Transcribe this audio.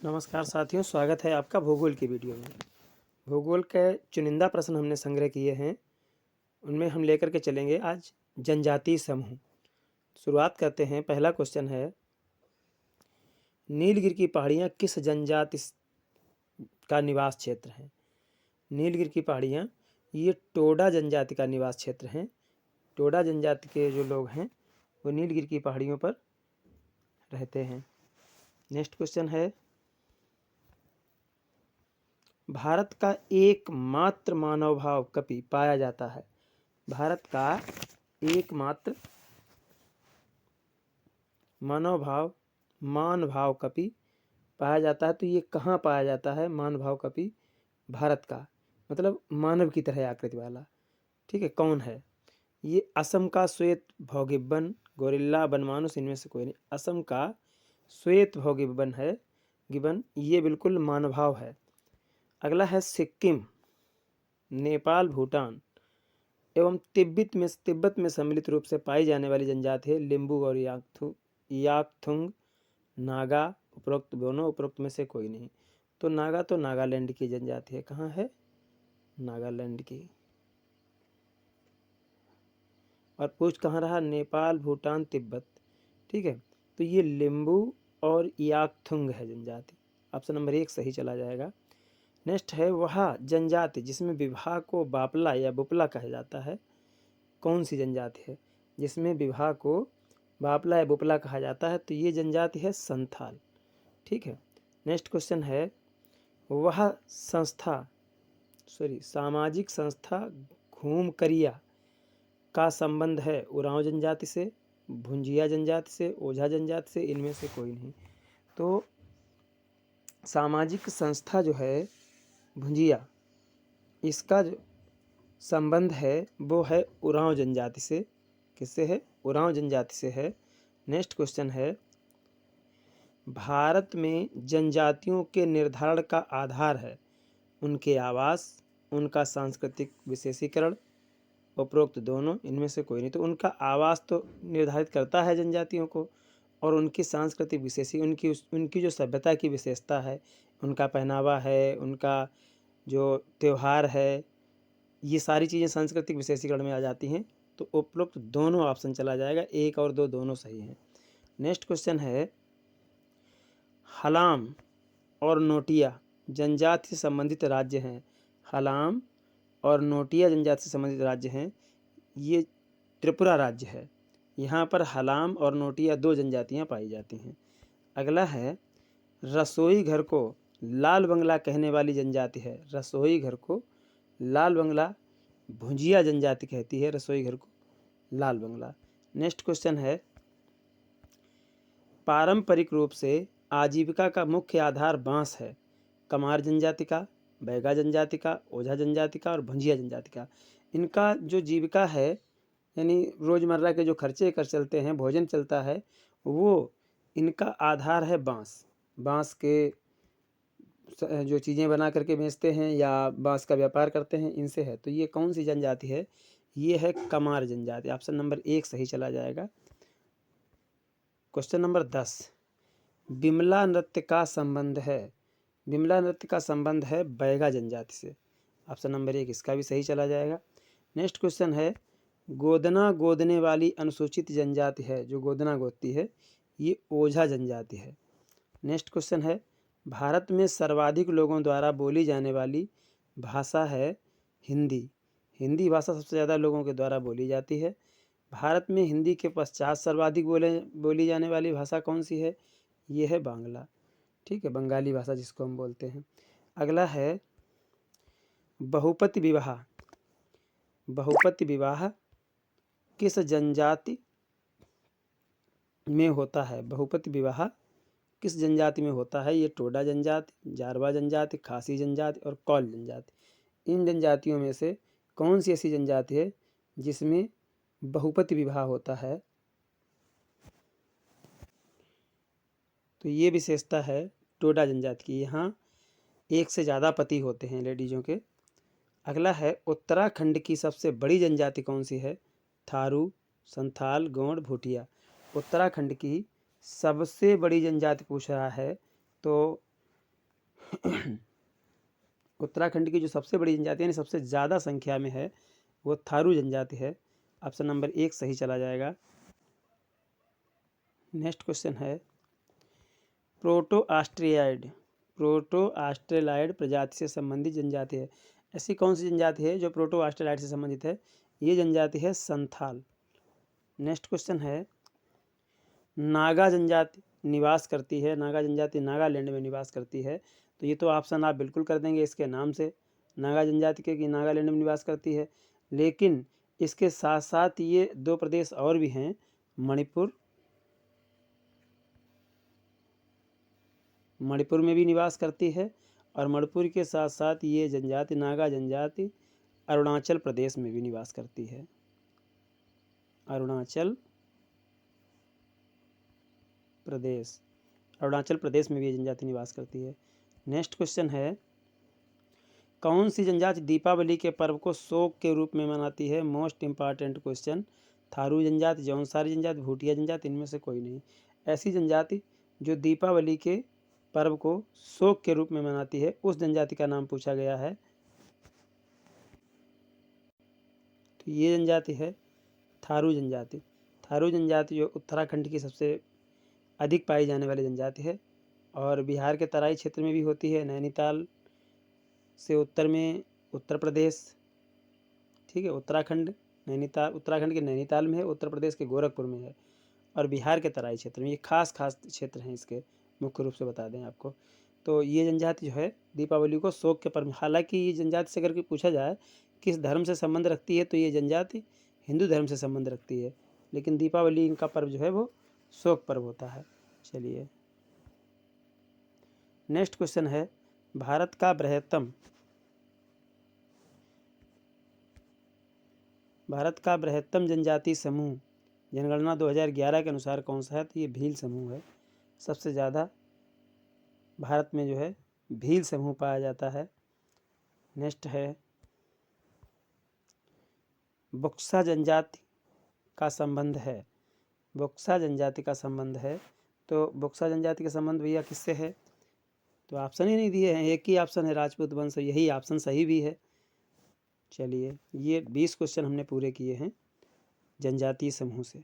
नमस्कार साथियों, स्वागत है आपका भूगोल की वीडियो में। भूगोल के चुनिंदा प्रश्न हमने संग्रह किए हैं, उनमें हम लेकर के चलेंगे आज जनजातीय समूह। शुरुआत करते हैं। पहला क्वेश्चन है, नीलगिरी की पहाड़ियाँ किस जनजाति का निवास क्षेत्र है? नीलगिरी की पहाड़ियाँ ये टोडा जनजाति का निवास क्षेत्र हैं। टोडा जनजाति के जो लोग हैं वो नीलगिरी की पहाड़ियों पर रहते हैं। नेक्स्ट क्वेश्चन है, भारत का एकमात्र मानव भाव कपि पाया जाता है? भारत का एकमात्र मान भाव कपि पाया जाता है, तो ये कहाँ पाया जाता है? मान भाव कपि भारत का, मतलब मानव की तरह आकृति वाला। ठीक है, कौन है ये? असम का श्वेत भौगिब्बन, गोरिल्ला, बनमानुस, इनमें से कोई नहीं। असम का श्वेत भौगिब्बन है, गिबन, ये बिल्कुल मानभाव है। अगला है सिक्किम, नेपाल, भूटान एवं तिब्बत में सम्मिलित रूप से पाई जाने वाली जनजाति है लिम्बू और याकथुंग, नागा। उपरोक्त में से कोई नहीं। तो नागा तो नागालैंड की जनजाति है। कहाँ है? नागालैंड की। और पूछ कहाँ रहा? नेपाल, भूटान, तिब्बत। ठीक है, तो ये लिम्बू और याकथुंग है जनजाति। ऑप्शन नंबर 1 सही चला जाएगा। नेक्स्ट है, वह जनजाति जिसमें विवाह को बापला या बुपला कहा जाता है, कौन सी जनजाति है जिसमें विवाह को बापला या बुपला कहा जाता है? तो ये जनजाति है संथाल। ठीक है। नेक्स्ट क्वेश्चन है, वह सामाजिक संस्था घूमकरिया का संबंध है उरांव जनजाति से, भुंजिया जनजाति से, ओझा जनजाति से, इनमें से कोई नहीं। तो सामाजिक संस्था जो है भुंजिया, इसका जो संबंध है वो है उरांव जनजाति से। किससे है? उरांव जनजाति से है। नेक्स्ट क्वेश्चन है, भारत में जनजातियों के निर्धारण का आधार है उनके आवास, उनका सांस्कृतिक विशेषीकरण, उपरोक्त दोनों, इनमें से कोई नहीं। तो उनका आवास तो निर्धारित करता है जनजातियों को, और उनकी सांस्कृतिक उनकी जो सभ्यता की विशेषता है, उनका पहनावा है, उनका जो त्यौहार है, ये सारी चीज़ें सांस्कृतिक विशेषीकरण में आ जाती हैं। तो उपरोक्त दोनों ऑप्शन चला जाएगा, 1 और 2 दोनों सही हैं। नेक्स्ट क्वेश्चन है, हलाम और नोटिया जनजाति से संबंधित राज्य हैं। हलाम और नोटिया जनजाति से संबंधित राज्य हैं। ये त्रिपुरा राज्य है। यहाँ पर हलाम और नोटिया 2 जनजातियाँ पाई जाती हैं। अगला है, रसोई घर को लाल बंगला कहने वाली जनजाति है। रसोई घर को लाल बंगला भुंजिया जनजाति कहती है, रसोई घर को लाल बंगला। नेक्स्ट क्वेश्चन है, पारंपरिक रूप से आजीविका का मुख्य आधार बांस है। कमार जनजाति का, बैगा जनजाति का, ओझा जनजाति का और भुंजिया जनजाति का। इनका जो जीविका है, यानी रोज़मर्रा के जो खर्चे कर चलते हैं, भोजन चलता है, वो इनका आधार है बांस। बांस के जो चीज़ें बना करके बेचते हैं या बांस का व्यापार करते हैं, इनसे है। तो ये कौन सी जनजाति है? ये है कमार जनजाति। ऑप्शन नंबर 1 सही चला जाएगा। क्वेश्चन नंबर 10, बिमला नृत्य का संबंध है? बिमला नृत्य का संबंध है बैगा जनजाति से। ऑप्शन नंबर 1 इसका भी सही चला जाएगा। नेक्स्ट क्वेश्चन है, गोदना गोदने वाली अनुसूचित जनजाति है, जो गोदना गोदती है, ये ओझा जनजाति है। नेक्स्ट क्वेश्चन है, भारत में सर्वाधिक लोगों द्वारा बोली जाने वाली भाषा है हिंदी। हिंदी भाषा सबसे ज़्यादा लोगों के द्वारा बोली जाती है। भारत में हिंदी के पश्चात सर्वाधिक बोली जाने वाली भाषा कौन सी है? ये है बांग्ला। ठीक है, बंगाली भाषा जिसको हम बोलते हैं। अगला है, बहुपति विवाह। बहुपति विवाह किस जनजाति में होता है? बहुपति विवाह किस जनजाति में होता है? ये टोडा जनजाति, जारवा जनजाति, खासी जनजाति और कौल जनजाति। इन जनजातियों में से कौन सी ऐसी जनजाति है जिसमें बहुपति विवाह होता है? तो ये विशेषता है टोडा जनजाति की। यहाँ एक से ज़्यादा पति होते हैं लेडीज़ों के। अगला है, उत्तराखंड की सबसे बड़ी जनजाति कौन सी है? थारू, संथाल, गोंड, भूटिया। उत्तराखंड की सबसे बड़ी जनजाति पूछ रहा है, तो उत्तराखंड की जो सबसे बड़ी जनजाति यानी सबसे ज़्यादा संख्या में है वो थारू जनजाति है। ऑप्शन नंबर 1 सही चला जाएगा। नेक्स्ट क्वेश्चन है प्रोटो ऑस्ट्रेलाइड प्रजाति से संबंधित जनजाति है। ऐसी कौन सी जनजाति है जो प्रोटो ऑस्ट्रेलाइड से संबंधित है? ये जनजाति है संथाल। नेक्स्ट क्वेश्चन है नागा जनजाति निवास करती है, नागा जनजाति नागालैंड में निवास करती है। तो ये तो ऑप्शन आप बिल्कुल कर देंगे इसके नाम से, नागा जनजाति के कि नागालैंड में निवास करती है। लेकिन इसके साथ साथ ये 2 प्रदेश और भी हैं, मणिपुर में भी निवास करती है, और मणिपुर के साथ साथ ये जनजाति नागा जनजाति अरुणाचल प्रदेश में भी निवास करती है। अरुणाचल प्रदेश में भी ये जनजाति निवास करती है। नेक्स्ट क्वेश्चन है कौन सी जनजाति दीपावली के पर्व को शोक के रूप में मनाती है? Most important question. थारू जनजाति, जौनसारी जनजाति, भूटिया जनजाति, इनमें से कोई नहीं। ऐसी जनजाति जो दीपावली के पर्व को शोक के रूप में मनाती है, उस जनजाति का नाम पूछा गया है। तो ये जनजाति है थारू जनजाति। थारू जनजाति जो उत्तराखंड की सबसे अधिक पाई जाने वाली जनजाति है और बिहार के तराई क्षेत्र में भी होती है। नैनीताल से उत्तर में उत्तर प्रदेश, ठीक है, उत्तराखंड के नैनीताल में है, उत्तर प्रदेश के गोरखपुर में है, और बिहार के तराई क्षेत्र में। ये खास क्षेत्र हैं इसके, मुख्य रूप से बता दें आपको। तो ये जनजाति जो है दीपावली को शोक के पर्व, हालांकि ये जनजाति से अगर पूछा जाए किस धर्म से संबंध रखती है, तो ये जनजाति हिंदू धर्म से संबंध रखती है, लेकिन दीपावली इनका पर्व जो है वो शोक पर्व होता है। चलिए नेक्स्ट क्वेश्चन है भारत का बृहत्तम जनजाति समूह जनगणना 2011 के अनुसार कौन सा है? तो ये भील समूह है। सबसे ज़्यादा भारत में जो है भील समूह पाया जाता है। नेक्स्ट है बुक्सा जनजाति का संबंध है। बुक्सा जनजाति का संबंध है, तो बुक्सा जनजाति का संबंध भैया किससे है? तो ऑप्शन ही नहीं दिए हैं, एक ही ऑप्शन है राजपूत वंश, यही ऑप्शन सही भी है। चलिए ये 20 क्वेश्चन हमने पूरे किए हैं जनजातीय समूह से।